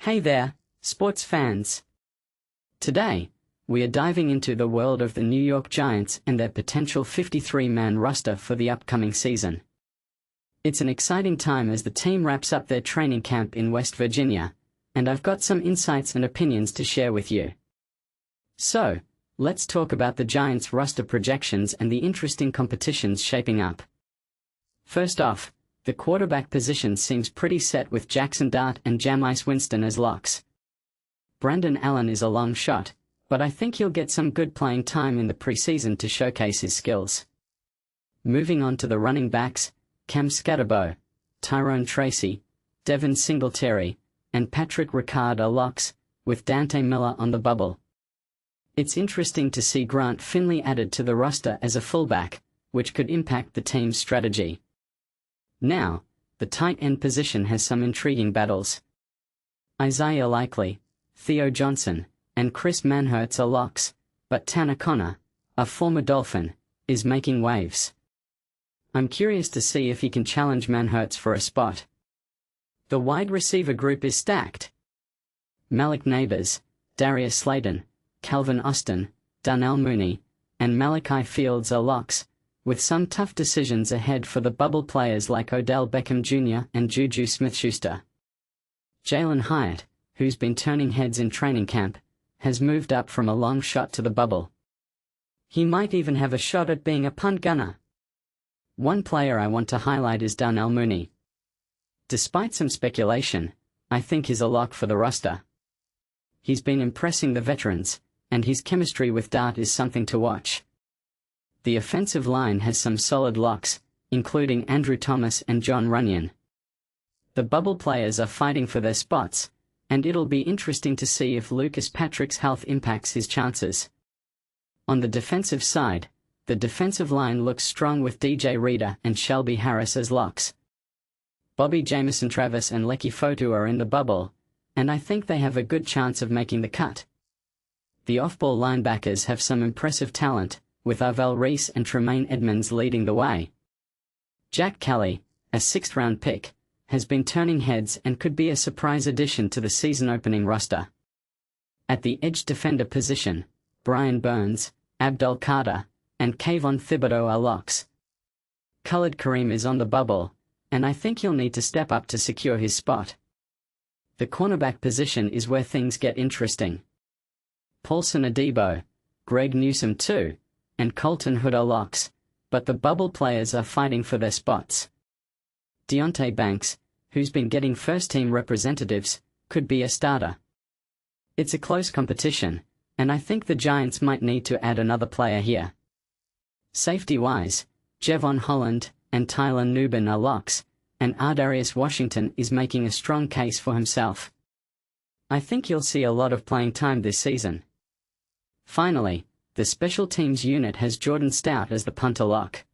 Hey there, sports fans! Today, we are diving into the world of the New York Giants and their potential 53-man roster for the upcoming season. It's an exciting time as the team wraps up their training camp in West Virginia, and I've got some insights and opinions to share with you. So, let's talk about the Giants' roster projections and the interesting competitions shaping up. First off, the quarterback position seems pretty set with Jaxson and Jameis Winston as locks. Brandon Allen is a long shot, but I think he'll get some good playing time in the preseason to showcase his skills. Moving on to the running backs, Cam Skattebo, Tyrone Tracy, Devin Singletary, and Patrick Ricard are locks, with Dante Miller on the bubble. It's interesting to see Grant Finley added to the roster as a fullback, which could impact the team's strategy. Now, the tight end position has some intriguing battles. Isaiah Likely, Theo Johnson, and Chris Manhertz are locks, but Tanner Conner, a former Dolphin, is making waves. I'm curious to see if he can challenge Manhertz for a spot. The wide receiver group is stacked. Malik Nabers, Darius Slayton, Calvin Austin, Darnell Mooney, and Malachi Fields are locks, with some tough decisions ahead for the bubble players like Odell Beckham Jr. and JuJu Smith-Schuster. Jalen Hyatt, who's been turning heads in training camp, has moved up from a long shot to the bubble. He might even have a shot at being a punt gunner. One player I want to highlight is Darnell Mooney. Despite some speculation, I think he's a lock for the roster. He's been impressing the veterans, and his chemistry with Dart is something to watch. The offensive line has some solid locks, including Andrew Thomas and John Runyon. The bubble players are fighting for their spots, and it'll be interesting to see if Lucas Patrick's health impacts his chances. On the defensive side, the defensive line looks strong with DJ Reader and Shelby Harris as locks. Bobby Jamison Travis and Lecky Fotu are in the bubble, and I think they have a good chance of making the cut. The off-ball linebackers have some impressive talent, with Arvell Reese and Tremaine Edmunds leading the way. Jack Kelly, a 6th-round pick, has been turning heads and could be a surprise addition to the season-opening roster. At the edge defender position, Brian Burns, Abdul Carter, and Kayvon Thibodeau are locks. Khalid Kareem is on the bubble, and I think he'll need to step up to secure his spot. The cornerback position is where things get interesting. Paulson Adebo, Greg Newsome too, and Colton Hood are locks, but the bubble players are fighting for their spots. Deonte Banks, who's been getting first-team representatives, could be a starter. It's a close competition, and I think the Giants might need to add another player here. Safety-wise, Jevon Holland and Tyler Nubin are locks, and Darius Washington is making a strong case for himself. I think you'll see a lot of playing time this season. Finally, the special teams unit has Jordan Stout as the punter lock.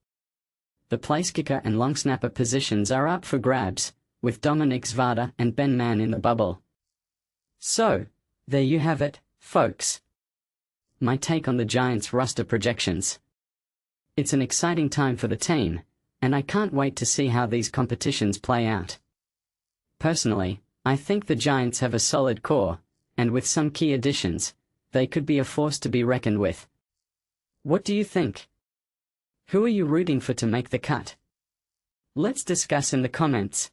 The place kicker and long snapper positions are up for grabs, with Dominic Zvada and Ben Mann in the bubble. So, there you have it, folks. My take on the Giants' roster projections. It's an exciting time for the team, and I can't wait to see how these competitions play out. Personally, I think the Giants have a solid core, and with some key additions, they could be a force to be reckoned with. What do you think? Who are you rooting for to make the cut? Let's discuss in the comments.